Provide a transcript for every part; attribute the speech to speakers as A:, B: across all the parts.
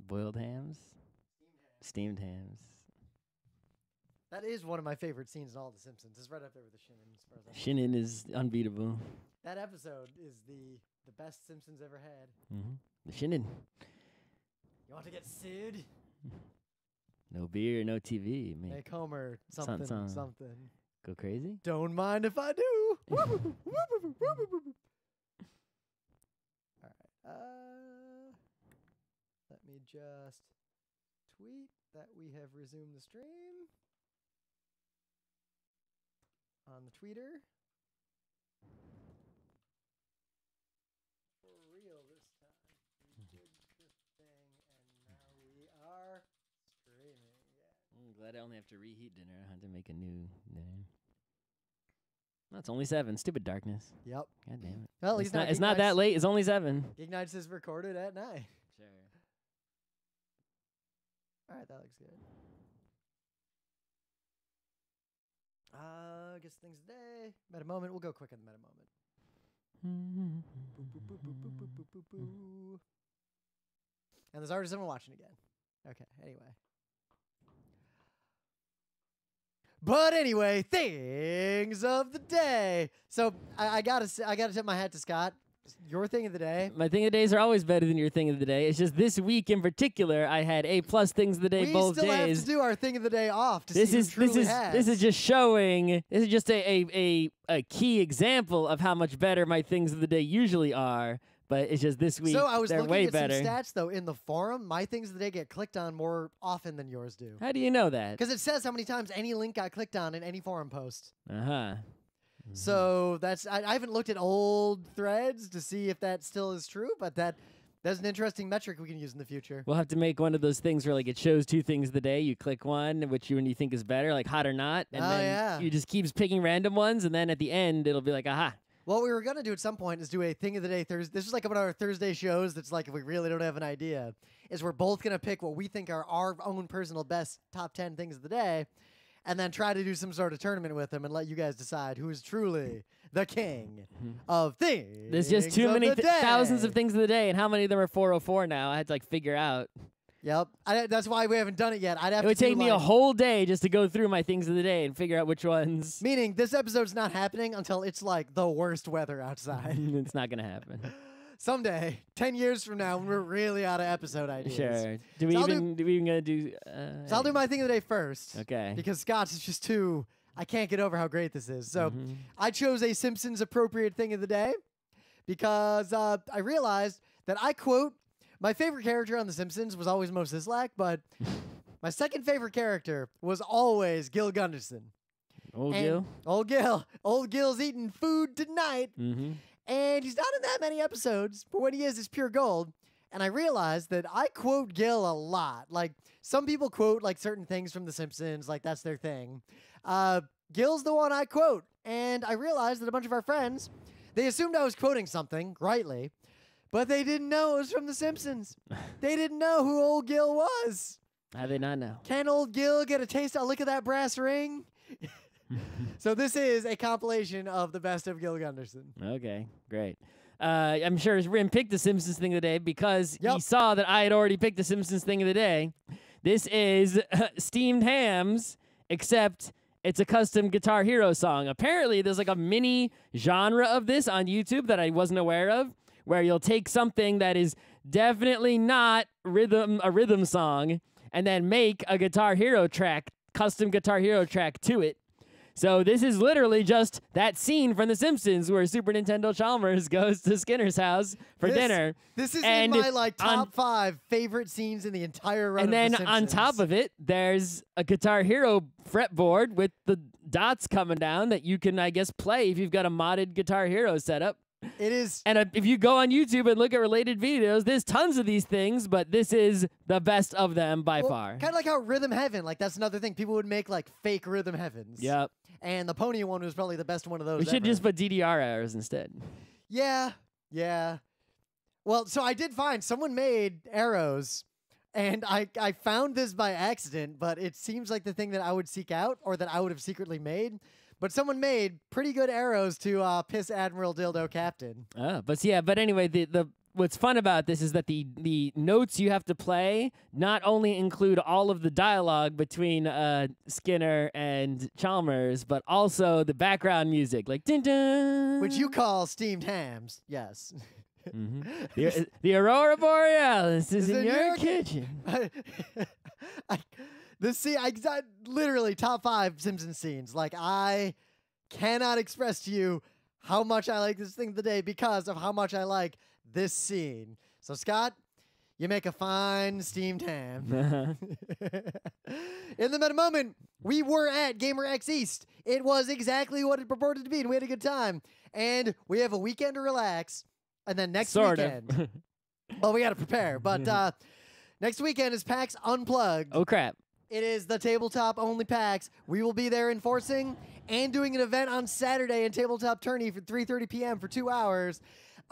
A: Boiled hams? Steamed hams.
B: That is one of my favorite scenes in all The Simpsons. It's right up there with the Shannon. As far as
A: Shannon is unbeatable.
B: that episode is the best Simpsons ever had.
A: The Shannon.
B: You want to get sued?
A: No beer, no TV. Man.
B: Make Homer something.
A: Go crazy?
B: Don't mind if I do. All right. Let me just tweet that we have resumed the stream on the tweeter. For real this time. We did the thing, and now we are streaming again.
A: I'm glad I only have to reheat dinner. I had to make a new dinner. No, it's only 7. Stupid darkness.
B: Yep.
A: God damn it.
B: Well, at least
A: it's not that late. It's only 7.
B: GeekNights is recorded at night.
A: Sure.
B: All right, that looks good. I guess things today. Meta moment. We'll go quick on the meta moment. And there's already someone watching again. Okay. Anyway. But anyway, things of the day. So I gotta tip my hat to Scott. Your thing of the day.
A: My thing of the days are always better than your thing of the day. It's just this week in particular, I had A+ things of the day both days.
B: We still have to do our thing of the day off to
A: this
B: see
A: is
B: who truly
A: this is
B: has.
A: this is just showing. This is just a key example of how much better my things of the day usually are. But it's just this week
B: So I was
A: they're
B: looking
A: way
B: at
A: better.
B: some stats though in the forum. My things of the day get clicked on more often than yours do.
A: How do you know that?
B: Because it says how many times any link got clicked on in any forum post.
A: So
B: that's I haven't looked at old threads to see if that still is true, but that's an interesting metric we can use in the future.
A: we'll have to make one of those things where like it shows 2 things of the day. You click one, which you think is better, like hot or not, and then you just keeps picking random ones, and then at the end it'll be like, aha.
B: What we were gonna do at some point is do a thing of the day Thursday. This is like one of our Thursday shows. That's like if we really don't have an idea, is we're both gonna pick what we think are our own personal best top 10 things of the day, and then try to do some sort of tournament with them and let you guys decide who is truly the king of things.
A: There's just too many thousands of
B: things.
A: things of the day, and how many of them are 404 now? I had to like figure out.
B: Yep, that's why we haven't done it yet. I'd have
A: It would
B: to
A: take me a whole day just to go through my things of the day and figure out which ones.
B: Meaning this episode's not happening until it's like the worst weather outside.
A: It's not gonna happen.
B: Someday, 10 years from now, when we're really out of episode ideas.
A: Sure. Do we even gonna do?
B: So I'll do my thing of the day first.
A: Okay.
B: Because Scott's is just too. I can't get over how great this is. So I chose a Simpsons appropriate thing of the day because I realized that I quote. My favorite character on The Simpsons was always Mo Sislak, but my second favorite character was always Gil Gunderson.
A: Old Gil?
B: Old Gil. Old Gil's eating food tonight. And he's not in that many episodes, but when he is, it's pure gold. And I realized that I quote Gil a lot. Like, some people quote, like, certain things from The Simpsons, like, that's their thing. Gil's the one I quote. And I realized that a bunch of our friends, they assumed I was quoting something, rightly, but they didn't know it was from The Simpsons. They didn't know who Old Gil was.
A: How do they not know?
B: Can Old Gil get a look at that brass ring? So this is a compilation of the best of Gil Gunderson.
A: Okay, great. I'm sure Rim picked the Simpsons thing of the day because he saw that I had already picked the Simpsons thing of the day. This is steamed hams, except it's a custom Guitar Hero song. Apparently, there's like a mini genre of this on YouTube that I wasn't aware of, where you'll take something that is definitely not a rhythm song, and then make a Guitar Hero track, custom Guitar Hero track to it. So this is literally just that scene from The Simpsons where Super Nintendo Chalmers goes to Skinner's house for dinner.
B: This is in my like top 5 favorite scenes in the entire run.
A: And then on top of it, there's a Guitar Hero fretboard with the dots coming down that you can, I guess, play if you've got a modded Guitar Hero setup.
B: It is.
A: And if you go on YouTube and look at related videos, there's tons of these things, but this is the best of them by far.
B: Kind of like how Rhythm Heaven, like that's another thing. People would make like fake Rhythm Heavens.
A: Yep.
B: And the Pony one was probably the best one of those.
A: We should just put DDR errors instead.
B: Yeah. Yeah. Well, so I did find someone made arrows, and I found this by accident, but it seems like the thing that I would seek out or that I would have secretly made. But someone made pretty good arrows to piss Admiral Dildo Captain.
A: But anyway, what's fun about this is that the notes you have to play not only include all of the dialogue between Skinner and Chalmers, but also the background music, like dun dun,
B: which you call steamed hams. Yes.
A: The Aurora Borealis is in your kitchen.
B: This scene, literally top 5 Simpsons scenes. Like, I cannot express to you how much I like this thing today because of how much I like this scene. So, Scott, you make a fine steamed ham. In the meta moment, we were at Gamer X East. It was exactly what it purported to be, and we had a good time. And we have a weekend to relax, and then next weekend. Well, we got to prepare, but next weekend is PAX Unplugged.
A: Oh, crap.
B: It is the tabletop-only PAX. We will be there enforcing and doing an event on Saturday in Tabletop Tourney for 3:30 p.m. for 2 hours.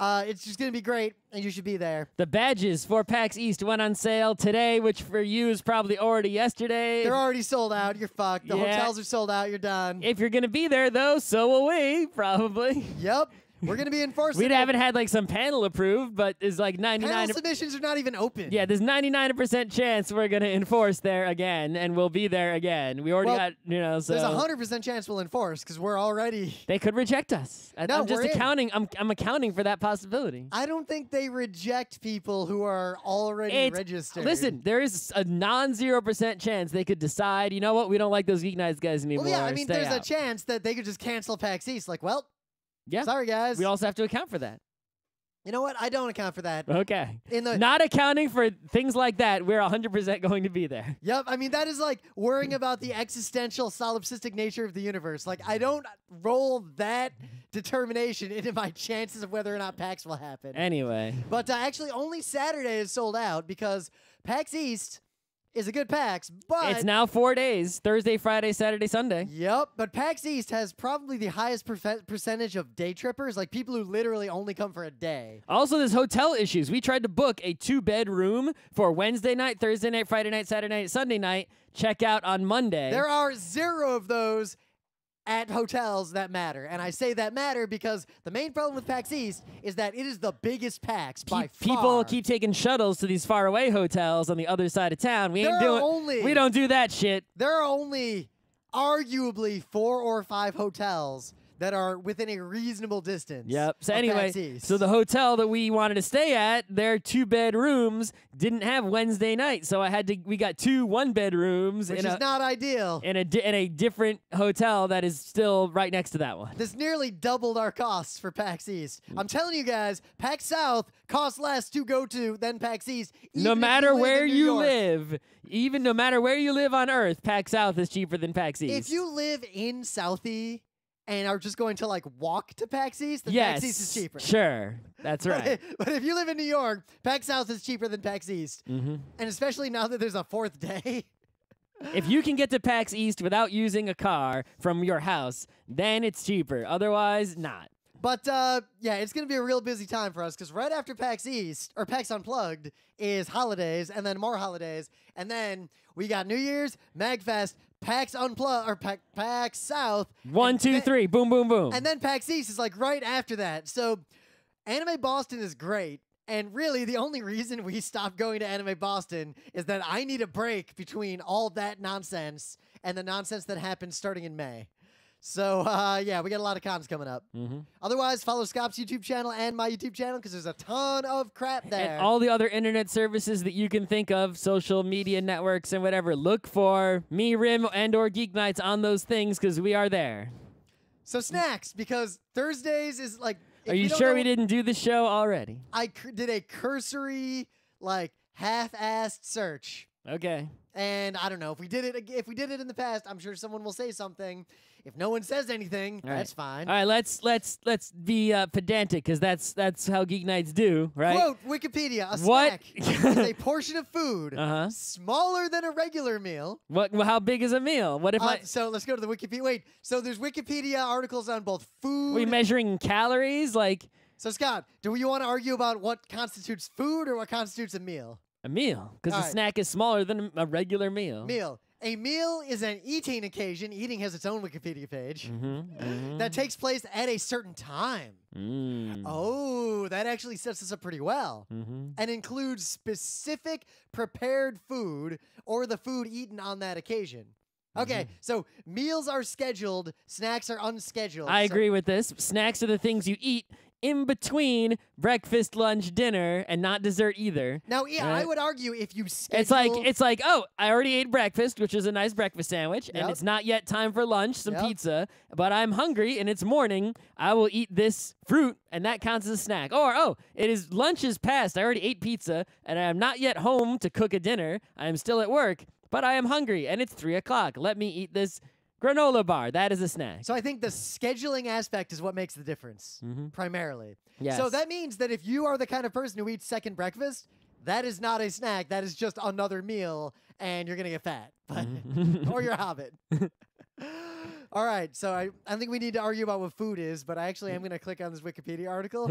B: It's just going to be great, and you should be there.
A: The badges for PAX East went on sale today, which for you is probably already yesterday.
B: They're already sold out. You're fucked. The hotels are sold out. You're done.
A: If you're going to be there, though, so will we, probably.
B: Yep. We're going to be enforcing.
A: We haven't had like some panel approved, but there's like 99.
B: Panel submissions are not even open.
A: Yeah, there's 99% chance we're going to enforce there again, and we'll be there again. We already got, so.
B: There's a 100% chance we'll enforce because we're already.
A: They could reject us.
B: No,
A: I'm just accounting. I'm accounting for that possibility.
B: I don't think they reject people who are already registered.
A: Listen, there is a non-0% chance they could decide, you know what, we don't like those GeekNights guys anymore.
B: Well, yeah, I mean, there's
A: a
B: chance that they could just cancel PAX East. Like, well.
A: Yeah.
B: Sorry, guys.
A: We also have to account for that.
B: You know what? I don't account for that.
A: Okay. Not accounting for things like that, we're 100% going to be there.
B: Yep. I mean, that is like worrying about the existential solipsistic nature of the universe. Like, I don't roll that determination into my chances of whether or not PAX will happen.
A: Anyway.
B: But actually, only Saturday is sold out because PAX East is a good PAX, but
A: it's now 4 days: Thursday, Friday, Saturday, Sunday.
B: Yep, but PAX East has probably the highest percentage of day trippers, like people who literally only come for a day.
A: Also, there's hotel issues. We tried to book a 2-bed room for Wednesday night, Thursday night, Friday night, Saturday night, Sunday night. Check out on Monday.
B: There are 0 of those at hotels that matter. And I say that matter because the main problem with PAX East is that it is the biggest PAX by far.
A: People keep taking shuttles to these faraway hotels on the other side of town. We don't do that shit.
B: There are only arguably 4 or 5 hotels that are within a reasonable distance.
A: Yep. So anyway, so the hotel that we wanted to stay at, their 2-bed rooms didn't have Wednesday night, so we got 2 1-bed rooms,
B: which is not ideal.
A: In a different hotel that is still right next to that one.
B: This nearly doubled our costs for PAX East. I'm telling you guys, PAX South costs less to go to than PAX East.
A: No matter where you live, even no matter where you live on Earth, PAX South is cheaper than PAX East.
B: If you live in Southie and are just going to like walk to PAX East, then
A: PAX
B: East is cheaper.
A: Sure, that's right.
B: But if you live in New York, PAX South is cheaper than PAX East. And especially now that there's a 4th day.
A: If you can get to PAX East without using a car from your house, then it's cheaper. Otherwise, not.
B: But yeah, it's going to be a real busy time for us because right after PAX East, or PAX Unplugged, is holidays, and then more holidays. And then we got New Year's, MagFest, PAX Unplugged, or PAX South.
A: 1, 2, 3, boom, boom, boom.
B: And then PAX East is like right after that. So Anime Boston is great. And really, the only reason we stopped going to Anime Boston is that I need a break between all that nonsense and the nonsense that happened starting in May. So, yeah, we got a lot of cons coming up. Otherwise, follow Scop's YouTube channel and my YouTube channel because there's a ton of crap there.
A: And all the other internet services that you can think of, social media networks and whatever. Look for me, Rim, and or GeekNights on those things because we are there.
B: So, snacks, because Thursdays is like...
A: Are you sure we didn't do the show already?
B: I did a cursory, like, half-assed search.
A: Okay.
B: And I don't know if we did it in the past, I'm sure someone will say something. If no one says anything, that's fine.
A: All right, let's be pedantic because that's how GeekNights do, right?
B: Quote Wikipedia: a snack is a portion of food smaller than a regular meal.
A: What? How big is a meal? What if
B: So let's go to the Wikipedia. Wait. So there's Wikipedia articles on both food.
A: Are we measuring calories? Like.
B: So Scott, do you want to argue about what constitutes food or what constitutes a meal?
A: A meal, because a snack is smaller than a regular meal.
B: Meal. A meal is an eating occasion. Eating has its own Wikipedia page. That takes place at a certain time. Oh, that actually sets us up pretty well. And includes specific prepared food or the food eaten on that occasion. Okay, so meals are scheduled, snacks are unscheduled.
A: I agree with this. Snacks are the things you eat in between breakfast, lunch, dinner, and not dessert either.
B: Now, yeah,
A: right?
B: I would argue if you schedule...
A: It's like, oh, I already ate breakfast, which is a nice breakfast sandwich, and it's not yet time for lunch, some pizza, but I'm hungry and it's morning. I will eat this fruit, and that counts as a snack. Or, oh, lunch is past. I already ate pizza, and I am not yet home to cook a dinner. I am still at work, but I am hungry, and it's 3 o'clock. Let me eat this granola bar. That is a snack.
B: So I think the scheduling aspect is what makes the difference, primarily.
A: Yes.
B: So that means that if you are the kind of person who eats second breakfast, that is not a snack. That is just another meal, and you're going to get fat. Or you're a hobbit. All right, so I think we need to argue about what food is, but I actually am going to click on this Wikipedia article.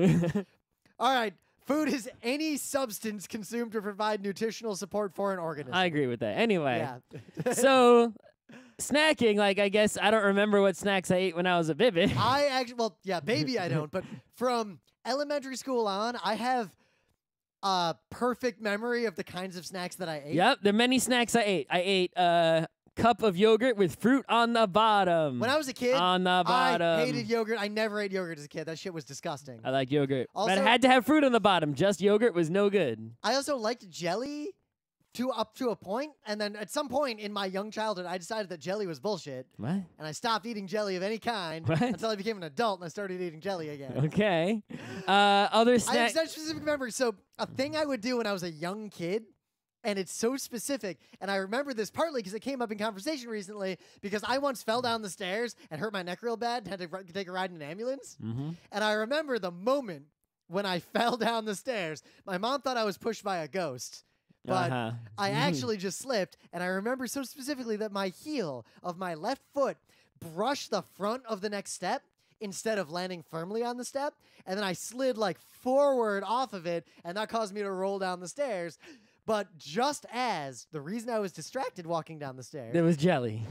B: All right. Food is any substance consumed to provide nutritional support for an organism.
A: I agree with that. Anyway,
B: so
A: snacking, like, I guess I don't remember what snacks I ate when I was a baby.
B: Baby I don't, but from elementary school on, I have a perfect memory of the kinds of snacks that I ate.
A: Yep, there are many snacks I ate. I ate cup of yogurt with fruit on the bottom.
B: When I was a kid,
A: I
B: hated yogurt. I never ate yogurt as a kid. That shit was disgusting.
A: I like yogurt.
B: Also,
A: but it had to have fruit on the bottom. Just yogurt was no good.
B: I also liked jelly up to a point, and then at some point in my young childhood, I decided that jelly was bullshit.
A: What?
B: And I stopped eating jelly of any kind until I became an adult and I started eating jelly again.
A: Okay. Other snacks.
B: I have such specific memories. So a thing I would do when I was a young kid, and it's so specific, and I remember this partly because it came up in conversation recently, because I once fell down the stairs and hurt my neck real bad and had to take a ride in an ambulance. And I remember the moment when I fell down the stairs. My mom thought I was pushed by a ghost, but I actually just slipped, and I remember so specifically that my heel of my left foot brushed the front of the next step instead of landing firmly on the step, and then I slid like forward off of it, and that caused me to roll down the stairs. But just as the reason I was distracted walking down the stairs,
A: there was jelly,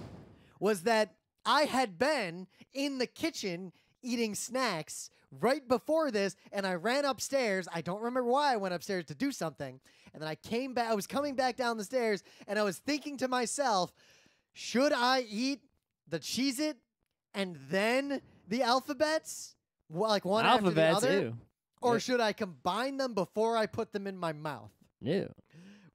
B: was that I had been in the kitchen eating snacks right before this, and I ran upstairs. I don't remember why I went upstairs to do something. And then I came back. I was coming back down the stairs, and I was thinking to myself, should I eat the Cheez-It and then the alphabets? Like one after the other?
A: Ew.
B: Or should I combine them before I put them in my mouth?
A: Ew.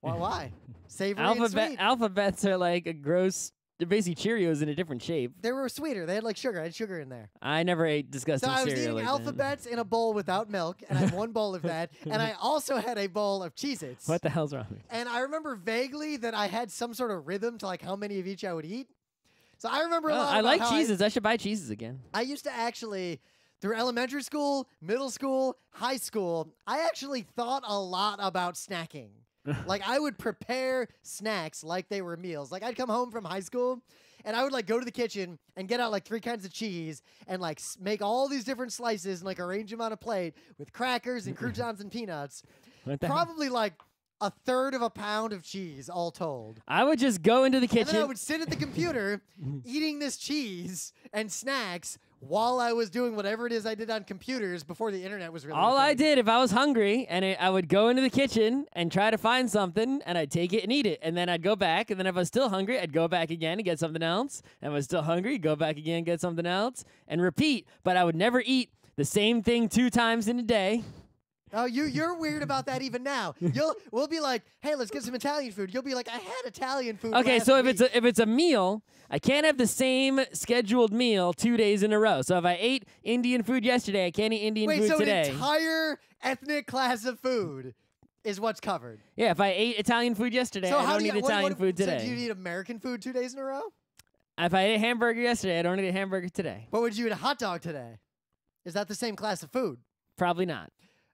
B: Why? Savory and sweet.
A: Alphabets are like a gross... They're basically Cheerios in a different shape.
B: They were sweeter. They had like sugar. I had sugar in there.
A: I never ate disgusting cereal.
B: So I was eating
A: like
B: alphabets in a bowl without milk, and I had one bowl of that, and I also had a bowl of Cheez-Its.
A: What the hell's wrong with you?
B: And I remember vaguely that I had some sort of rhythm to like how many of each I would eat. So I remember a lot
A: I
B: about
A: like
B: how
A: Cheez-Its. I should buy Cheez-Its again.
B: I used to actually, through elementary school, middle school, high school, I actually thought a lot about snacking. Like I would prepare snacks like they were meals. Like I'd come home from high school, and I would like go to the kitchen and get out like 3 kinds of cheese and like make all these different slices and like arrange them on a plate with crackers and croutons and peanuts. Probably like 1/3 of a pound of cheese all told.
A: I would just go into the kitchen.
B: And then I would sit at the computer eating this cheese and snacks while I was doing whatever it is I did on computers before the internet was really
A: All
B: a thing.
A: I did if I was hungry, and I would go into the kitchen and try to find something, and I'd take it and eat it. And then I'd go back, and then if I was still hungry, I'd go back again and get something else. And if I was still hungry, go back again and get something else, and repeat. But I would never eat the same thing 2 times in a day.
B: Oh, you're weird about that even now. We'll be like, hey, let's get some Italian food. You'll be like, I had Italian food.
A: Okay, so
B: last
A: if it's a meal, I can't have the same scheduled meal 2 days in a row. So if I ate Indian food yesterday, I can't eat Indian food today.
B: An entire ethnic class of food is what's covered.
A: Yeah, if I ate Italian food yesterday, I don't eat Italian food today.
B: So do you eat American food 2 days in a row?
A: If I ate a hamburger yesterday, I don't eat a hamburger today.
B: But would you eat a hot dog today? Is that the same class of food?
A: Probably not.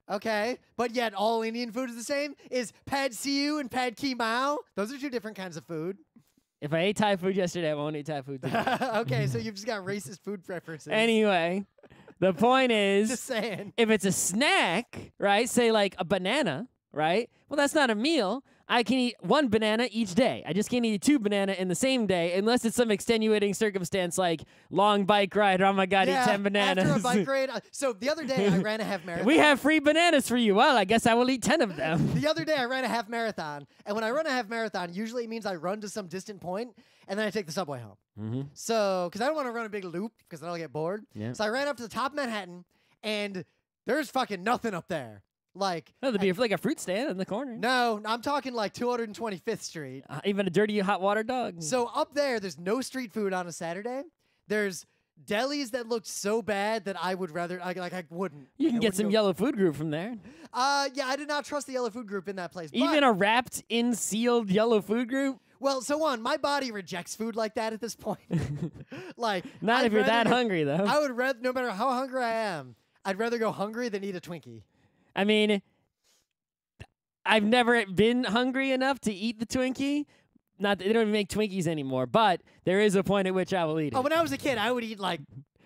B: Okay, but yet all Indian food is the same? Is pad see ew and pad ki mao? Those are 2 different kinds of food.
A: If I ate Thai food yesterday, I won't eat Thai food today.
B: Okay, so you've just got racist food preferences.
A: Anyway, the point is,
B: just saying.
A: If it's a snack, right, say like a banana, right? Well, that's not a meal. I can eat 1 banana each day. I just can't eat 2 banana in the same day unless it's some extenuating circumstance like long bike ride or, oh my God, eat 10 bananas.
B: After a bike ride. So the other day I ran a half marathon.
A: We have free bananas for you. Well, I guess I will eat 10 of them.
B: The other day I ran a half marathon. And when I run a half marathon, usually it means I run to some distant point and then I take the subway home. So, because I don't want to run a big loop because then I'll get bored. Yeah. So I ran up to the top of Manhattan and there's fucking nothing up there. Like,
A: oh, there'd be like a fruit stand in the corner.
B: No, I'm talking like 225th Street.
A: Even a dirty hot water dog.
B: So up there's no street food on a Saturday. There's delis that looked so bad that I would rather, I wouldn't.
A: You can get some Yellow Food Group from there.
B: Yeah, I did not trust the Yellow Food Group in that place.
A: Even a wrapped in sealed Yellow Food Group?
B: Well, so my body rejects food like that at this point. Like,
A: not if you're that hungry, though.
B: I would rather, no matter how hungry I am, I'd rather go hungry than eat a Twinkie.
A: I mean, I've never been hungry enough to eat the Twinkie. Not that they don't even make Twinkies anymore, but there is a point at which I will eat it.
B: Oh, when I was a kid, I would eat like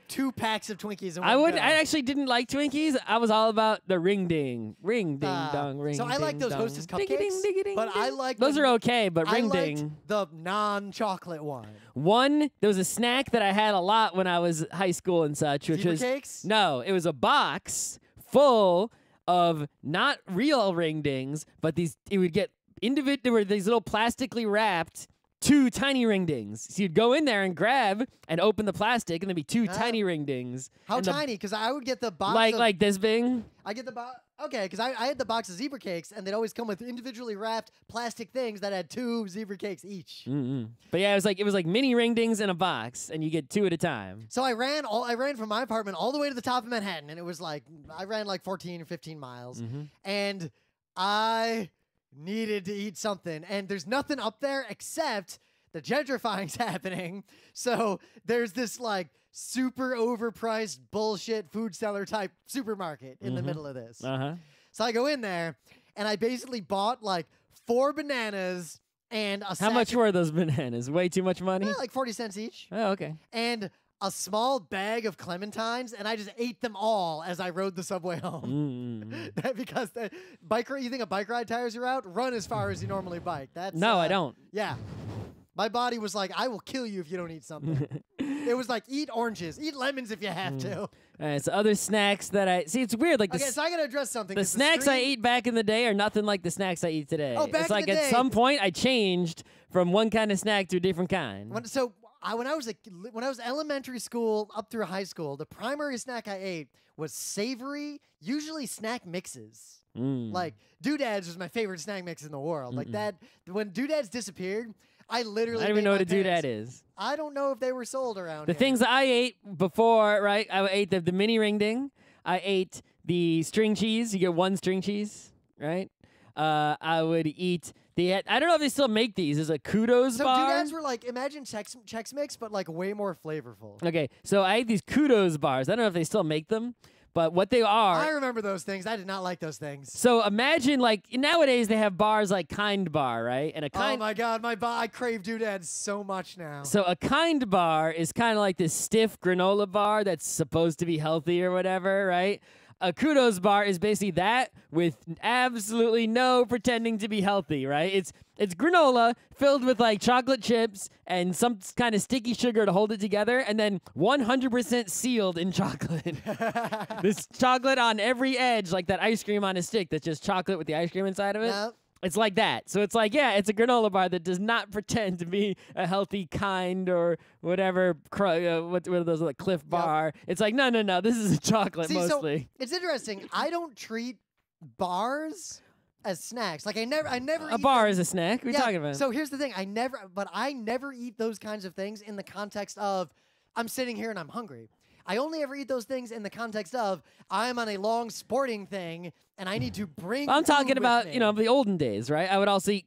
B: 2 packs of Twinkies in one go.
A: I actually didn't like Twinkies. I was all about the ring ding dong, ring.
B: So I like those
A: dong.
B: Hostess cupcakes,
A: ding,
B: but I like
A: those are okay. But ring ding,
B: liked the non-chocolate one.
A: There was a snack that I had a lot when I was high school and such, which
B: Zebra
A: was
B: cakes?
A: No, it was a box full of not real ring dings, but it would get there were these little plastically wrapped 2 tiny ring dings. So you'd go in there and grab and open the plastic, and there'd be 2 tiny ring dings.
B: How tiny? Because I would get the box
A: like this big.
B: I get the box. Okay, because I had the box of zebra cakes, and they'd always come with individually wrapped plastic things that had 2 zebra cakes each.
A: But yeah, it was like mini ring dings in a box, and you get 2 at a time.
B: So I ran from my apartment all the way to the top of Manhattan, and it was like I ran like 14 or 15 miles, and I needed to eat something, and there's nothing up there except the gentrifying's happening. So there's this like super overpriced bullshit food seller type supermarket in the middle of this. So I go in there and I basically bought like 4 bananas and a
A: How much were those bananas? Way too much money?
B: Like 40 cents each.
A: Oh, okay.
B: And a small bag of clementines, and I just ate them all as I rode the subway home. Because you think a bike ride tires you out? Run as far as you normally bike.
A: No, I don't.
B: Yeah. My body was like, I will kill you if you don't eat something. It was like, eat oranges, eat lemons if you have to.
A: All right, so other snacks that I see, it's weird. Like,
B: so I gotta address something.
A: The snacks I ate back in the day are nothing like the snacks I eat today.
B: Oh, back
A: it's like
B: in the day,
A: at some point I changed from one kind of snack to a different kind.
B: When I was elementary school up through high school, the primary snack I ate was savory, usually snack mixes. Like Doodads was my favorite snack mix in the world. Like that, when Doodads disappeared, I literally.
A: I don't even know what a doodad is.
B: I don't know if they were sold around
A: The
B: here.
A: things that I ate before, right? I ate the mini ring ding. I ate the string cheese. You get 1 string cheese, right? I would eat I don't know if they still make these. There's a Kudos bar.
B: So Doodads were like, imagine Chex Mix, but like way more flavorful.
A: Okay, so I ate these Kudos bars. I don't know if they still make them. But what they are...
B: I remember those things. I did not like those things.
A: So imagine, like, nowadays they have bars like Kind Bar, right? And
B: oh, my God. I crave Doodads so much now.
A: So a Kind Bar is kind of like this stiff granola bar that's supposed to be healthy or whatever, right? A Kudos bar is basically that with absolutely no pretending to be healthy, right? It's granola filled with like chocolate chips and some kind of sticky sugar to hold it together, and then 100% sealed in chocolate. This chocolate on every edge, like that ice cream on a stick that's just chocolate with the ice cream inside of it.
B: Nope.
A: It's like that. So it's like, yeah, it's a granola bar that does not pretend to be a healthy Kind or whatever, what are those, like Cliff Bar. Yep. It's like, no, this is a chocolate mostly.
B: So it's interesting. I don't treat bars as snacks. Like I never
A: a bar is a snack. What are you talking about?
B: So here's the thing. I never eat those kinds of things in the context of I'm sitting here and I'm hungry. I only ever eat those things in the context of I'm on a long sporting thing and I need to bring
A: I'm talking about,
B: me.
A: The olden days, right? I would also eat,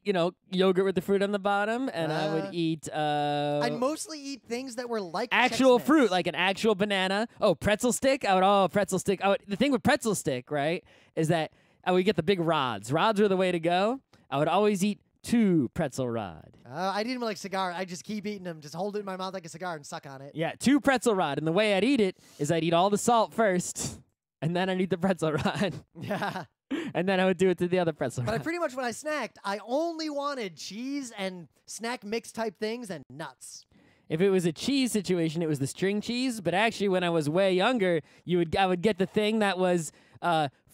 A: yogurt with the fruit on the bottom, and I would eat...
B: I'd mostly eat things that were like
A: actual
B: Chex Mix.
A: fruit, like an actual banana. Oh, pretzel stick? Pretzel stick. The thing with pretzel stick, right, is that I would get the big rods. Rods are the way to go. I would always eat 2 pretzel rod.
B: I'd eat them like cigar. I just keep eating them. Just hold it in my mouth like a cigar and suck on it.
A: Yeah, 2 pretzel rod. And the way I'd eat it is I'd eat all the salt first, and then I'd eat the pretzel rod.
B: Yeah.
A: And then I would do it to the other pretzel.
B: But I pretty much, when I snacked, I only wanted cheese and snack mix type things and nuts.
A: If it was a cheese situation, it was the string cheese. But actually, when I was way younger, I would get the thing that was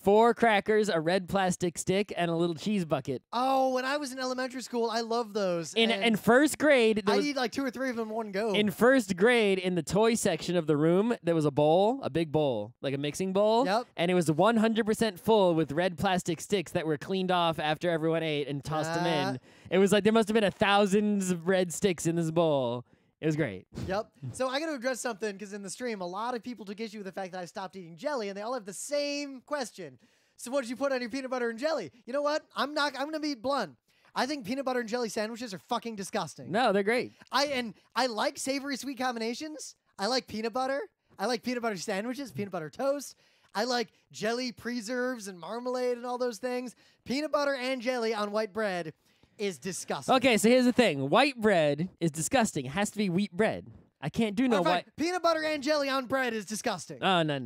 A: 4 crackers, a red plastic stick, and a little cheese bucket.
B: Oh, when I was in elementary school, I loved those.
A: In first grade,
B: I'd eat like 2 or 3 of them in one go.
A: In first grade, in the toy section of the room, there was a big bowl, like a mixing bowl.
B: Yep.
A: And it was 100% full with red plastic sticks that were cleaned off after everyone ate and tossed them in. It was like there must have been 1,000 of red sticks in this bowl. It was great.
B: Yep. So I got to address something, because in the stream, a lot of people took issue with the fact that I stopped eating jelly, and they all have the same question. So what did you put on your peanut butter and jelly? You know what? I'm going to be blunt. I think peanut butter and jelly sandwiches are fucking disgusting.
A: No, they're great.
B: I like savory sweet combinations. I like peanut butter. I like peanut butter sandwiches, peanut butter toast. I like jelly preserves and marmalade and all those things. Peanut butter and jelly on white bread is disgusting.
A: Okay, so here's the thing. White bread is disgusting. It has to be wheat bread. I can't do no white.
B: Peanut butter and jelly on bread is disgusting.
A: Oh, no.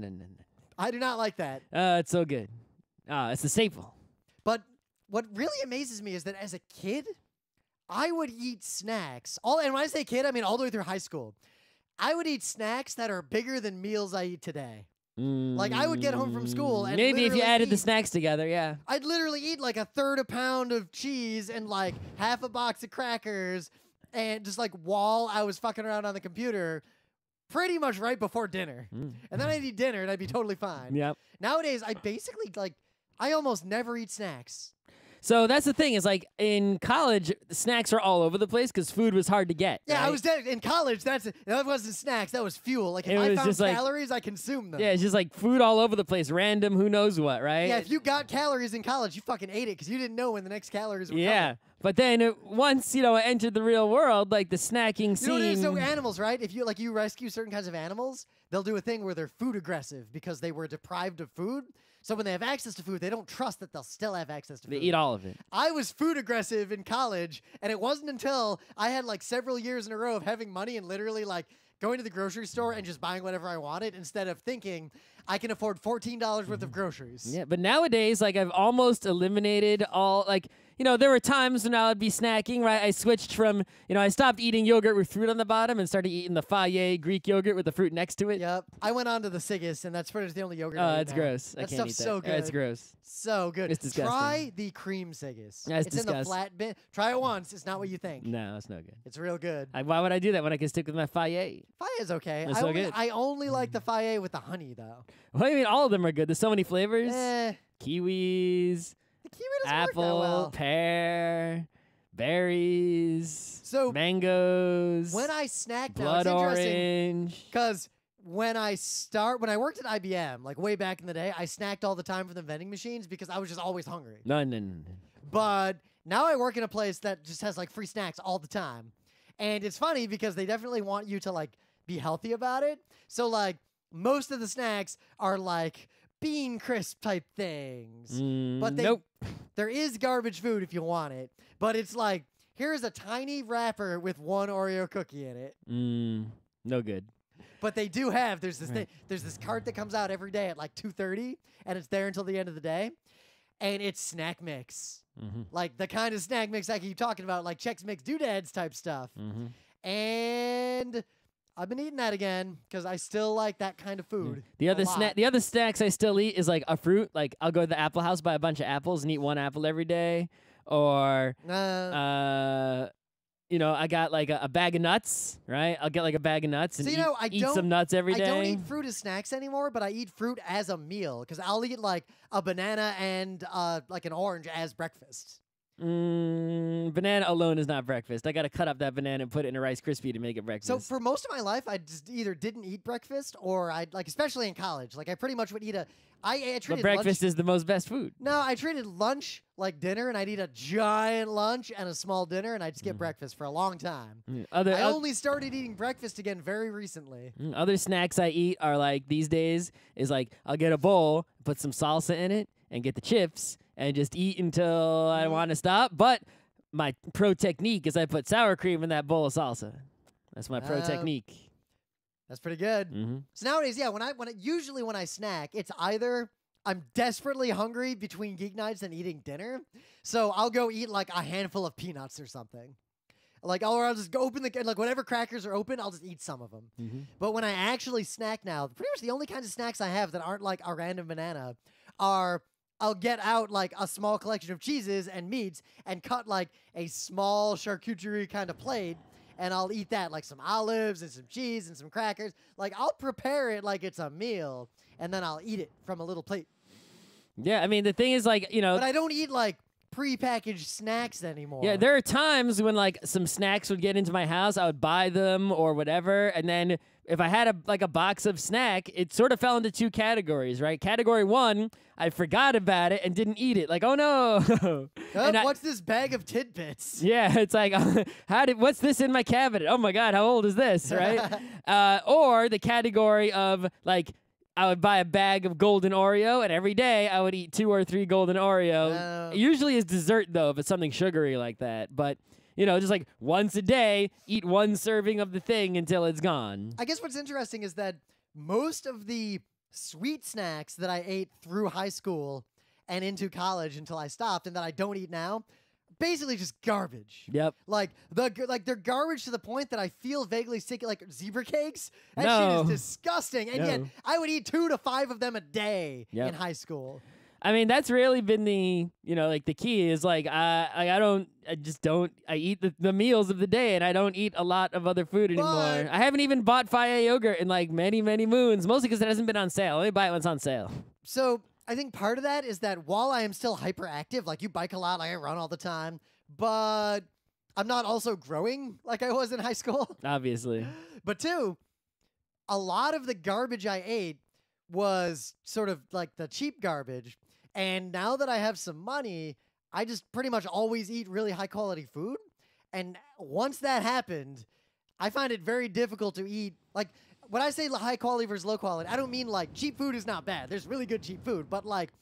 B: I do not like that.
A: It's so good. It's the staple.
B: But what really amazes me is that as a kid, I would eat snacks. And when I say kid, I mean all the way through high school. I would eat snacks that are bigger than meals I eat today. Like, I would get home from school and
A: maybe if you added the snacks together, yeah.
B: I'd literally eat like 1/3 a pound of cheese and like half a box of crackers, and just like while I was fucking around on the computer, pretty much right before dinner. And then I'd eat dinner and I'd be totally fine.
A: Yep.
B: Nowadays, I basically I almost never eat snacks.
A: So that's the thing, is like in college, the snacks are all over the place because food was hard to get.
B: Yeah,
A: right?
B: I was dead. In college, that wasn't snacks, that was fuel. Like, if I found calories, I consumed them.
A: Yeah, it's just like food all over the place, random, who knows what, right?
B: Yeah, if you got calories in college, you fucking ate it because you didn't know when the next calories were coming.
A: But then once, I entered the real world, like the snacking scene.
B: You know what it is? So animals, right? If you rescue certain kinds of animals, they'll do a thing where they're food aggressive because they were deprived of food. So when they have access to food, they don't trust that they'll still have access to food.
A: They eat all of it.
B: I was food aggressive in college, and it wasn't until I had like several years in a row of having money and literally like going to the grocery store and just buying whatever I wanted instead of thinking I can afford $14 worth of groceries.
A: Yeah, but nowadays, like, I've almost eliminated all, like, there were times when I would be snacking, right? I switched from, I stopped eating yogurt with fruit on the bottom and started eating the Fage Greek yogurt with the fruit next to it.
B: Yep. I went on to the Sigis, and that's pretty much the only yogurt I eat
A: it's
B: now.
A: gross.
B: That
A: I can't
B: stuff's
A: eat that.
B: so good.
A: It's gross.
B: So good.
A: It's disgusting.
B: Try the cream Sigis.
A: That's
B: it's in the flat bin. Try it once. It's not what you think.
A: No, it's no good.
B: It's real good.
A: Why would I do that when I can stick with my Fage?
B: Fage is okay.
A: It's so good.
B: I only like the Fage with the honey, though.
A: What do you mean? All of them are good. There's so many flavors. Kiwis.
B: The kiwi doesn't
A: Apple,
B: work that well.
A: Pear, berries,
B: so
A: mangoes.
B: When I snack now,
A: blood
B: it's interesting
A: orange.
B: because when I worked at IBM, like way back in the day, I snacked all the time from the vending machines because I was just always hungry.
A: No.
B: But now I work in a place that just has like free snacks all the time, and it's funny because they definitely want you to like be healthy about it. So like most of the snacks are like bean crisp type things. But there is garbage food if you want it. But it's like, here's a tiny wrapper with 1 Oreo cookie in it.
A: No good.
B: But they do have, there's this cart that comes out every day at like 2:30, and it's there until the end of the day. And it's snack mix. Like the kind of snack mix I keep talking about, like Chex Mix Doodads type stuff. And I've been eating that again because I still like that kind of food.
A: The other snacks I still eat is like a fruit. Like I'll go to the Apple House, buy a bunch of apples, and eat 1 apple every day. Or I got like a bag of nuts, right? I'll get like a bag of nuts and eat some nuts every day.
B: I don't eat fruit as snacks anymore, but I eat fruit as a meal because I'll eat like a banana and like an orange as breakfast.
A: Banana alone is not breakfast. I got to cut up that banana and put it in a Rice Krispie to make it breakfast.
B: So for most of my life, I just either didn't eat breakfast or I'd like, especially in college, like I pretty much would eat I treated
A: but breakfast is the most best food.
B: No, I treated lunch like dinner, and I'd eat a giant lunch and a small dinner, and I'd skip breakfast for a long time. I only started eating breakfast again very recently.
A: Other snacks I eat are like these days is like I'll get a bowl, put some salsa in it, and get the chips, and just eat until I want to stop. But my pro technique is I put sour cream in that bowl of salsa. That's my pro technique.
B: That's pretty good. So nowadays, yeah, usually when I snack, it's either I'm desperately hungry between Geek Nights and eating dinner, so I'll go eat like a handful of peanuts or something. Like, or I'll just go open like whatever crackers are open, I'll just eat some of them. But when I actually snack now, pretty much the only kinds of snacks I have that aren't like a random banana are I'll get out like a small collection of cheeses and meats and cut like a small charcuterie kind of plate, and I'll eat that, like some olives and some cheese and some crackers. Like, I'll prepare it like it's a meal, and then I'll eat it from a little plate.
A: Yeah, I mean, the thing is, like, you know...
B: But I don't eat, like, pre-packaged snacks anymore.
A: Yeah, there are times when, like, some snacks would get into my house, I would buy them or whatever, and then if I had a box of snack, it sort of fell into two categories, right? Category one, I forgot about it and didn't eat it. Like, oh no.
B: What's this bag of tidbits?
A: Yeah, it's like, what's this in my cabinet? Oh my God, how old is this, right? Or the category of, like, I would buy a bag of golden Oreo, and every day I would eat 2 or 3 golden Oreo. Usually as dessert, though, if it's something sugary like that. But, you know, just like once a day, eat 1 serving of the thing until it's gone.
B: I guess what's interesting is that most of the sweet snacks that I ate through high school and into college until I stopped and that I don't eat now, basically just garbage.
A: Yep.
B: Like they're garbage to the point that I feel vaguely sick. Like zebra cakes, that
A: No.
B: shit is disgusting. And yet I would eat 2 to 5 of them a day in high school.
A: I mean, that's really been the, you know, like the key is like, I eat the meals of the day and I don't eat a lot of other food anymore. I haven't even bought Faya yogurt in like many, many moons, mostly because it hasn't been on sale. Let me buy it when it's on sale.
B: So I think part of that is that while I am still hyperactive, like you bike a lot, like I run all the time, but I'm not also growing like I was in high school.
A: Obviously.
B: But 2, a lot of the garbage I ate was sort of like the cheap garbage. And now that I have some money, I just pretty much always eat really high quality food. And once that happened, I find it very difficult to eat. Like, when I say high quality versus low quality, I don't mean like cheap food is not bad. There's really good cheap food. But like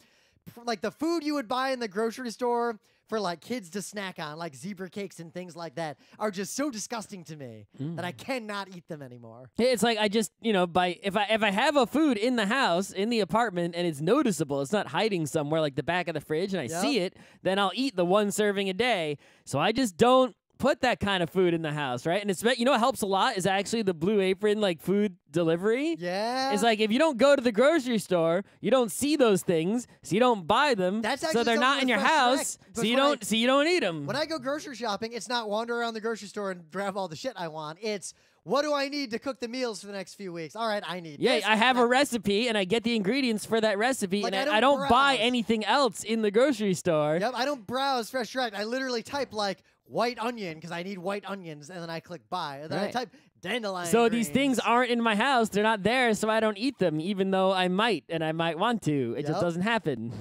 B: the food you would buy in the grocery store for like kids to snack on, like zebra cakes and things like that, are just so disgusting to me that I cannot eat them anymore.
A: Yeah, it's like I just, you know, if I have a food in the house, in the apartment, and it's noticeable, it's not hiding somewhere like the back of the fridge, and I see it, then I'll eat the 1 serving a day. So I just don't put that kind of food in the house, right? And it's, you know what helps a lot is actually the Blue Apron like food delivery.
B: Yeah.
A: It's like if you don't go to the grocery store, you don't see those things, so you don't buy them.
B: That's
A: so they're not in your house, so you don't eat them.
B: When I go grocery shopping, it's not wander around the grocery store and grab all the shit I want. It's what do I need to cook the meals for the next few weeks? All right, I need this.
A: I have a recipe, and I get the ingredients for that recipe,
B: like,
A: and I don't buy anything else in the grocery store.
B: Yep, I don't browse Fresh Direct. I literally type like white onion because I need white onions, and then I click buy. And then I type dandelion
A: So
B: greens.
A: these things aren't in my house. They're not there, so I don't eat them, even though I might, and I might want to. It just doesn't happen.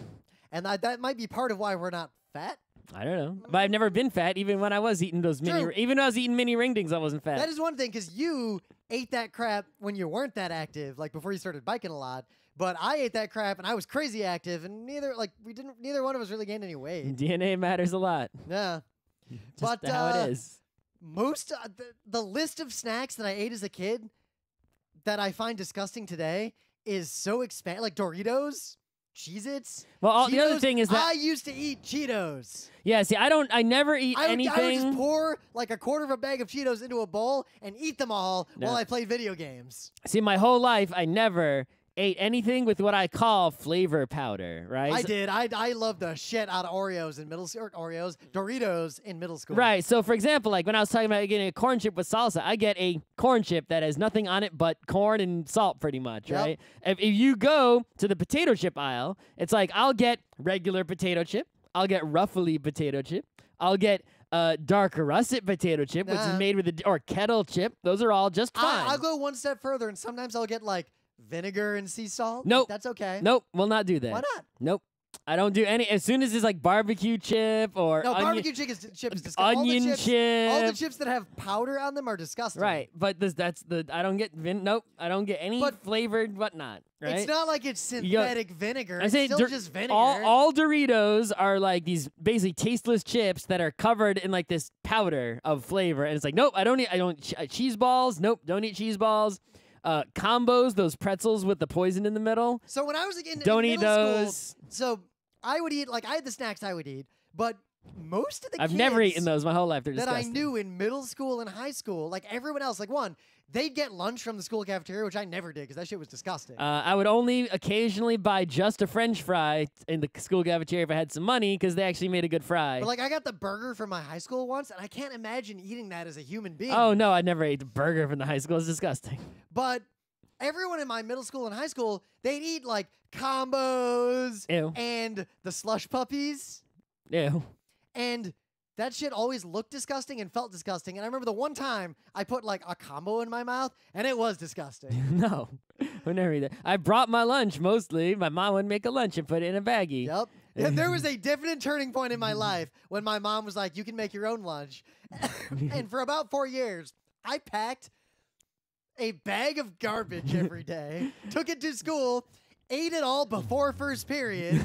B: And that might be part of why we're not fat.
A: I don't know. But I've never been fat, even when I was eating those even when I was eating mini ring dings, I wasn't fat.
B: That is one thing, because you ate that crap when you weren't that active, like before you started biking a lot. But I ate that crap and I was crazy active, and neither one of us really gained any weight.
A: DNA matters a lot.
B: Yeah.
A: Just how it is.
B: Most the list of snacks that I ate as a kid that I find disgusting today is so expansive. Like Doritos, Cheez-Its.
A: Well, the other thing is that
B: I used to eat Cheetos.
A: Yeah, see, I never eat anything.
B: I would just pour like a quarter of a bag of Cheetos into a bowl and eat them all while I played video games.
A: See, my whole life, I never ate anything with what I call flavor powder, right?
B: I did. I loved the shit out of Oreos in middle school. Doritos in middle school.
A: Right. So, for example, like when I was talking about getting a corn chip with salsa, I get a corn chip that has nothing on it but corn and salt, pretty much, right? If you go to the potato chip aisle, it's like I'll get regular potato chip, I'll get ruffly potato chip, I'll get dark russet potato chip, which is made with or kettle chip. Those are all just fine.
B: I'll go one step further, and sometimes I'll get like vinegar and sea salt.
A: Nope.
B: That's okay.
A: Nope. We'll not do that.
B: Why not?
A: Nope. I don't do any. As soon as it's like barbecue chip or
B: barbecue chip is disgusting.
A: Onion chip.
B: All the chips that have powder on them are disgusting.
A: Right, but that's the I don't get nope. I don't get any flavored whatnot. Right.
B: It's not like it's synthetic vinegar.
A: I say
B: it's still just vinegar.
A: All Doritos are like these basically tasteless chips that are covered in like this powder of flavor, and it's like nope. I don't cheese balls. Nope. Don't eat cheese balls. Combos, those pretzels with the poison in the middle.
B: So when I was in
A: Don't eat
B: middle
A: those.
B: school, so I would eat, like, I had the snacks I would eat, but most of the
A: I've
B: kids
A: never eaten those my whole life. They're
B: that I
A: disgusting.
B: knew in middle school and high school, like everyone else, like they'd get lunch from the school cafeteria, which I never did because that shit was disgusting.
A: I would only occasionally buy just a French fry in the school cafeteria if I had some money because they actually made a good fry.
B: But like I got the burger from my high school once, and I can't imagine eating that as a human being.
A: Oh, no, I never ate the burger from the high school. It's disgusting.
B: But everyone in my middle school and high school, they'd eat like combos
A: Ew.
B: and the slush puppies.
A: Ew.
B: And that shit always looked disgusting and felt disgusting. And I remember the one time I put like a combo in my mouth, and it was disgusting.
A: No, I never eat that. I brought my lunch mostly. My mom would make a lunch and put it in a baggie.
B: Yep. Yeah, there was a definite turning point in my life when my mom was like, you can make your own lunch. And for about 4 years, I packed a bag of garbage every day, took it to school, ate it all before first period,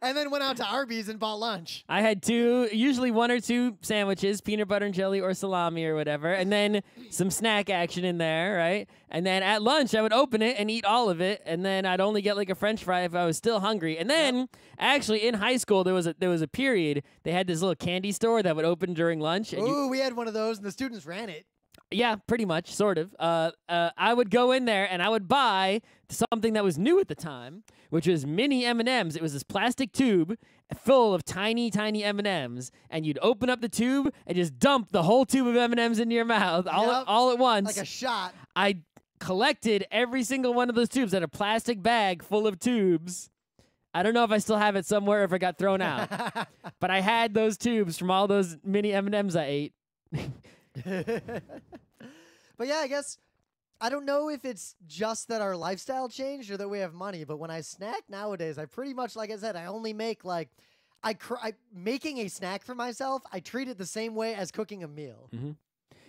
B: and then went out to Arby's and bought lunch.
A: I had usually 1 or 2 sandwiches, peanut butter and jelly or salami or whatever, and then some snack action in there, right? And then at lunch, I would open it and eat all of it, and then I'd only get like a French fry if I was still hungry. And then, actually, in high school, there was a period they had this little candy store that would open during lunch. And
B: Ooh, we had one of those, and the students ran it.
A: Yeah, pretty much, sort of. I would go in there and I would buy something that was new at the time, which was mini M&Ms. It was this plastic tube full of tiny, tiny M&Ms, and you'd open up the tube and just dump the whole tube of M&Ms into your mouth all at once.
B: Like a shot.
A: I collected every single one of those tubes in a plastic bag full of tubes. I don't know if I still have it somewhere or if it got thrown out, but I had those tubes from all those mini M&Ms I ate.
B: But yeah, I guess I don't know if it's just that our lifestyle changed or that we have money, but when I snack nowadays, I pretty much, like I said, I only make like making a snack for myself. I treat it the same way as cooking a meal.
A: Mm-hmm.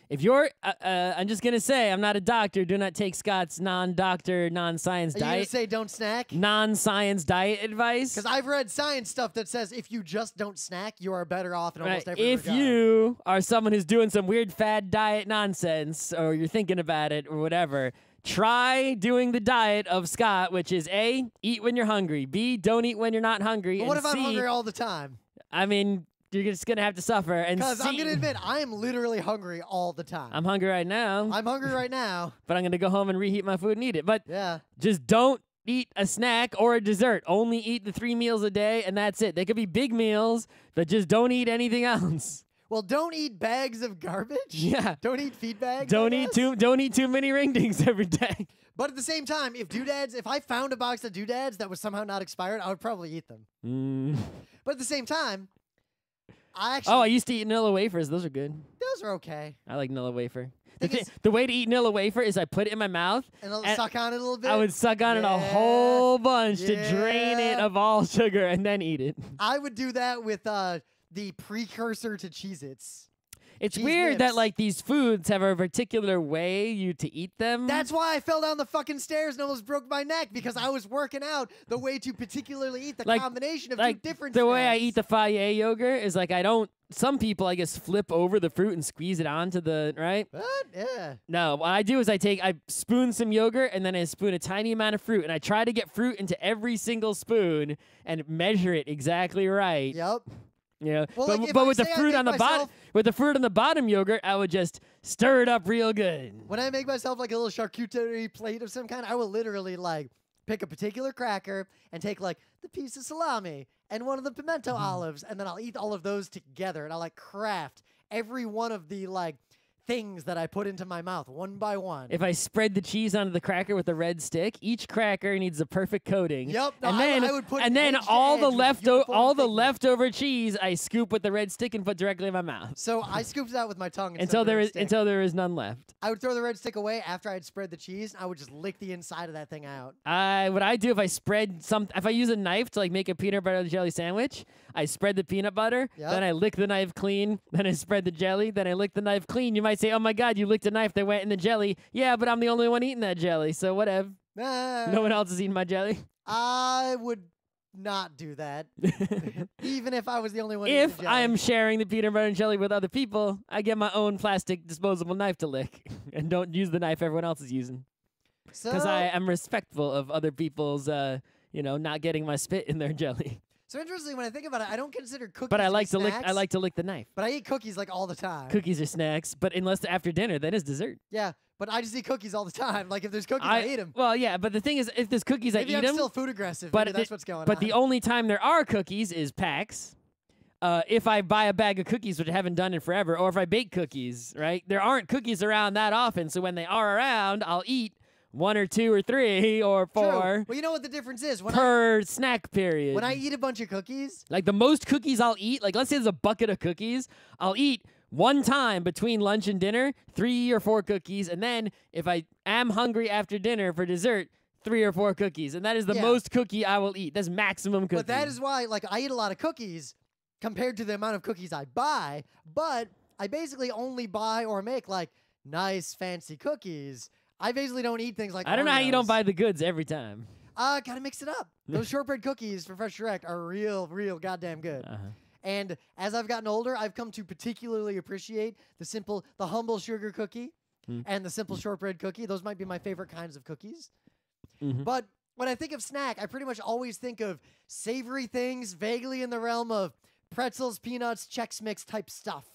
A: If you're, I'm just gonna say, I'm not a doctor. Do not take Scott's non-doctor, non-science
B: Are you gonna
A: diet.
B: say don't snack?
A: Non-science diet advice.
B: Because I've read science stuff that says if you just don't snack, you are better off in almost every
A: If
B: regard.
A: you are someone who's doing some weird fad diet nonsense, or you're thinking about it, or whatever, try doing the diet of Scott, which is A, eat when you're hungry. B, don't eat when you're not hungry.
B: But
A: and
B: what if I'm
A: C,
B: hungry all the time?
A: I mean, you're just gonna have to suffer. And
B: Because I'm
A: C,
B: gonna admit, I am literally hungry all the time.
A: I'm hungry right now.
B: I'm hungry right now.
A: But I'm gonna go home and reheat my food and eat it. But
B: Yeah.
A: just don't eat a snack or a dessert. Only eat the 3 meals a day, and that's it. They could be big meals, but just don't eat anything else.
B: Well, don't eat bags of garbage.
A: Yeah.
B: Don't eat feed bags.
A: Don't
B: I
A: eat
B: guess.
A: don't eat too many ring dings every day.
B: But at the same time, if I found a box of doodads that was somehow not expired, I would probably eat them. But at the same time,
A: I used to eat Nilla wafers. Those are good.
B: those are okay.
A: I like Nilla wafer.
B: Thing is-
A: The way to eat Nilla wafer is I put it in my mouth.
B: And I'll
A: And
B: suck on it a little bit.
A: I would suck on it a
B: Yeah.
A: whole bunch to drain it
B: Yeah.
A: of all sugar and then eat it.
B: I would do that with the precursor to Cheez-Its.
A: It's
B: Cheese
A: weird that
B: nips.
A: like these foods have a particular way to eat them.
B: That's why I fell down the fucking stairs and almost broke my neck, because I was working out the way to particularly eat the combination of two different
A: the way I
B: snacks.
A: eat the Fage yogurt is like I don't. Some people, I guess, flip over the fruit and squeeze it onto the right.
B: What? Yeah.
A: No, what I do is I spoon some yogurt and then I spoon a tiny amount of fruit and I try to get fruit into every single spoon and measure it exactly right.
B: Yep.
A: You know,
B: Well, like, if
A: but
B: I
A: with the
B: say I
A: fruit
B: make
A: on the bottom,
B: myself-
A: with the fruit on the bottom yogurt, I would just stir it up real good.
B: When I make myself like a little charcuterie plate of some kind, I will literally like pick a particular cracker and take like the piece of salami and one of the pimento olives, and then I'll eat all of those together, and I'll like craft every one of the like things that I put into my mouth one by one.
A: If I spread the cheese onto the cracker with a red stick, each cracker needs a perfect coating.
B: Yep. No,
A: And
B: I
A: then
B: would put
A: and then
B: edge to
A: all the
B: edge with uniform thickness.
A: leftover cheese I scoop with the red stick and put directly in my mouth
B: So I scooped it out with my tongue
A: until there is none left.
B: I would throw the red stick away after I'd spread the cheese, and I would just lick the inside of that thing out.
A: What I do if I use a knife to like make a peanut butter jelly sandwich, I spread the peanut butter,
B: Yep.
A: then I lick the knife clean, then I spread the jelly, then I lick the knife clean. You might say, "Oh my God, you licked a knife that went in the jelly." Yeah, but I'm the only one eating that jelly, so whatever. No one else is eating my jelly.
B: I would not do that, even if I was the only one eating
A: If
B: the
A: I
B: jelly.
A: am sharing the peanut butter and jelly with other people, I get my own plastic disposable knife to lick and don't use the knife everyone else is using. Because I am respectful of other people's, not getting my spit in their jelly.
B: So interestingly, when I think about it, I don't consider cookies.
A: But I like to
B: snacks,
A: lick. I like to lick the knife.
B: But I eat cookies like all the time.
A: Cookies are snacks, but unless after dinner, that is dessert.
B: Yeah, but I just eat cookies all the time. Like if there's cookies, I eat them.
A: Well, yeah, but the thing is, if there's cookies,
B: Maybe
A: I eat them.
B: I'm still food aggressive.
A: But
B: maybe that's what's going on.
A: But the only time there are cookies is PAX. If I buy a bag of cookies, which I haven't done in forever, or if I bake cookies, right? There aren't cookies around that often, so when they are around, I'll eat 1 or 2 or 3 or 4.
B: True. Well, you know what the difference is?
A: Per snack period.
B: When I eat a bunch of cookies.
A: Like the most cookies I'll eat, like let's say there's a bucket of cookies, I'll eat one time between lunch and dinner, 3 or 4 cookies, and then if I am hungry after dinner for dessert, 3 or 4 cookies. And that is the most cookie I will eat. That's maximum cookie.
B: But that is why, like, I eat a lot of cookies compared to the amount of cookies I buy, but I basically only buy or make, like, nice, fancy cookies. I basically don't eat things like
A: I don't know how you
B: Oreos.
A: don't buy the goods every time.
B: Gotta mix it up. Those shortbread cookies for Fresh Direct are real goddamn good. And as I've gotten older, I've come to particularly appreciate the humble sugar cookie and the simple shortbread cookie. Those might be my favorite kinds of cookies. But when I think of snack, I pretty much always think of savory things vaguely in the realm of pretzels, peanuts, Chex Mix type stuff.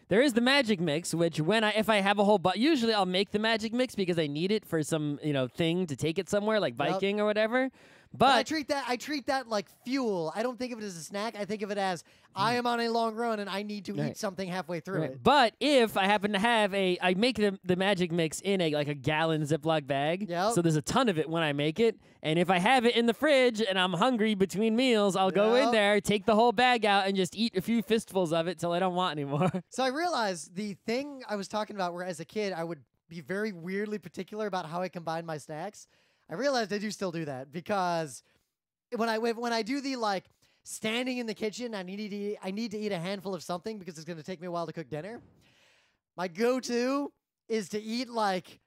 A: There is the magic mix, which if I have a whole usually I'll make the magic mix because I need it for some thing to take it somewhere like Viking or whatever. But
B: I treat that like fuel. I don't think of it as a snack. I think of it as I am on a long run and I need to eat something halfway through it.
A: But if I happen to have I make the magic mix in a gallon Ziploc bag. So there's a ton of it when I make it. And if I have it in the fridge and I'm hungry between meals, I'll go in there, take the whole bag out, and just eat a few fistfuls of it till I don't want anymore.
B: So I realized the thing I was talking about where as a kid I would be very weirdly particular about how I combine my snacks. I realized I do still do that because when I do the like standing in the kitchen, I need to eat a handful of something because it's going to take me a while to cook dinner. My go-to is to eat like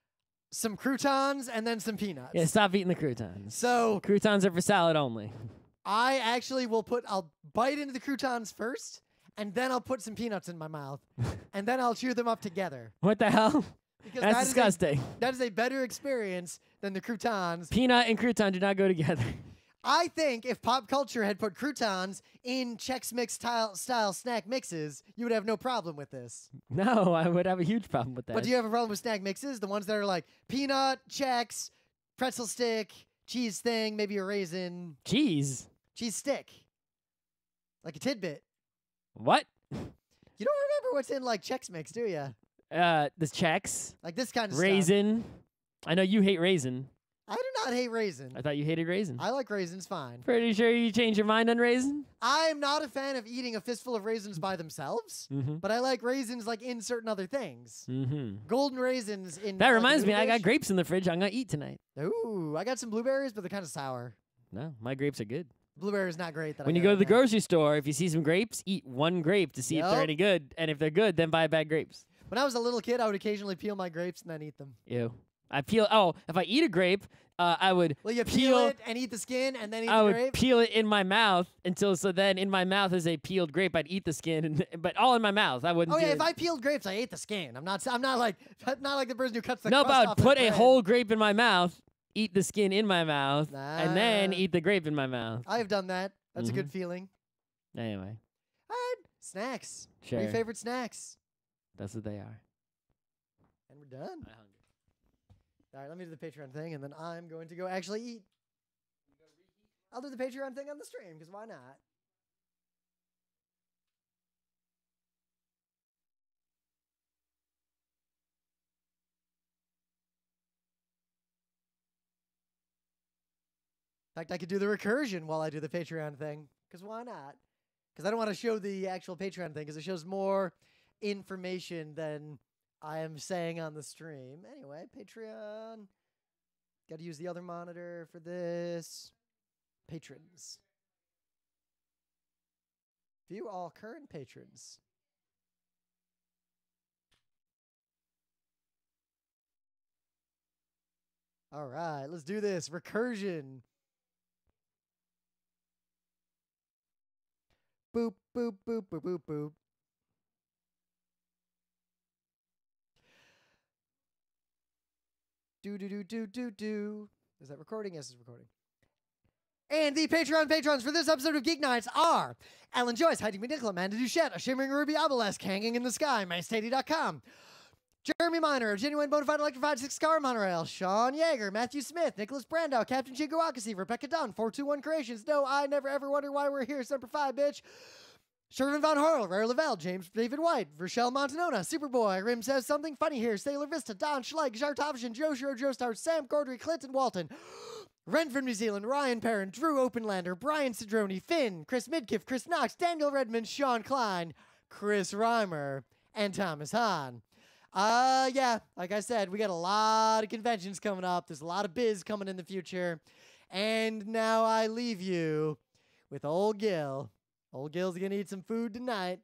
B: some croutons and then some peanuts.
A: Yeah, stop eating the croutons.
B: So
A: croutons are for salad only.
B: I actually I'll bite into the croutons first, and then I'll put some peanuts in my mouth, and then I'll chew them up together.
A: What the hell?
B: Because
A: that's disgusting.
B: That is a better experience than the croutons.
A: Peanut and crouton do not go together.
B: I think if pop culture had put croutons in Chex Mix style snack mixes, you would have no problem with this.
A: No, I would have a huge problem with that.
B: But do you have a problem with snack mixes? The ones that are like peanut, Chex, pretzel stick, cheese thing, maybe a raisin.
A: Cheese
B: stick. Like a tidbit.
A: What?
B: You don't remember what's in like Chex Mix, do you?
A: The Chex.
B: Like this kind of
A: raisin.
B: Stuff.
A: I know you hate raisin.
B: I do not hate raisin.
A: I thought you hated raisin.
B: I like raisins fine.
A: Pretty sure you changed your mind on raisin?
B: I'm not a fan of eating a fistful of raisins by themselves, but I like raisins like in certain other things. Golden raisins in.
A: That reminds me, I got grapes in the fridge. I'm gonna eat tonight.
B: Ooh, I got some blueberries, but they're kind of sour.
A: No, my grapes are good.
B: Blueberry is not great.
A: When you go to the grocery store, if you see some grapes, eat 1 grape to see if they're any good, and if they're good, then buy bag grapes.
B: When I was a little kid, I would occasionally peel my grapes and then eat them.
A: Ew. If I eat a grape, I would
B: Well, you peel it and eat the skin and then eat the grape?
A: I would peel it in my mouth so then in my mouth is a peeled grape. I'd eat the skin, but all in my mouth. I wouldn't.
B: Oh yeah, if I peeled grapes, I ate the skin. I'm not like the person who cuts the.
A: No,
B: crust
A: but I would
B: off
A: put
B: the
A: a
B: bread.
A: whole grape in my mouth, eat the skin in my mouth, and then eat the grape in my mouth.
B: I have done that. That's a good feeling.
A: Anyway.
B: All right, snacks.
A: Sure.
B: What are your favorite snacks?
A: That's what they are.
B: And we're done. All right, let me do the Patreon thing, and then I'm going to go actually eat. I'll do the Patreon thing on the stream, because why not? In fact, I could do the recursion while I do the Patreon thing, because why not? Because I don't want to show the actual Patreon thing, because it shows more information than I am saying on the stream. Anyway, Patreon. Got to use the other monitor for this. Patrons. View all current patrons. All right, let's do this. Recursion. Boop, boop, boop, boop, boop, boop. Is that recording? Yes, it's recording. And the Patreon patrons for this episode of Geek Nights are Alan Joyce, Heidi McNichol, Amanda Duchette, a shimmering ruby obelisk hanging in the sky, MyStady.com, Jeremy Miner, a genuine bona fide electrified 6-car monorail, Sean Yeager, Matthew Smith, Nicholas Brandow, Captain Chiguakasi, Rebecca Dunn, 421 Creations, No, I Never Ever Wonder Why We're Here, Semper Fi, bitch, Shervin Von Horrell, Rare Lavelle, James David White, Rochelle Montanona, Superboy, Rim Says Something Funny Here, Sailor Vista, Don Schleich, Jartovshin, Joe Shiro, Joestar, Sam Gordry, Clinton Walton, Ren from New Zealand, Ryan Perrin, Drew Openlander, Brian Cedrone, Finn, Chris Midkiff, Chris Knox, Daniel Redmond, Sean Klein, Chris Reimer, and Thomas Hahn. Yeah, like I said, we got a lot of conventions coming up. There's a lot of biz coming in the future. And now I leave you with old Gil. Old Gil's gonna eat some food tonight.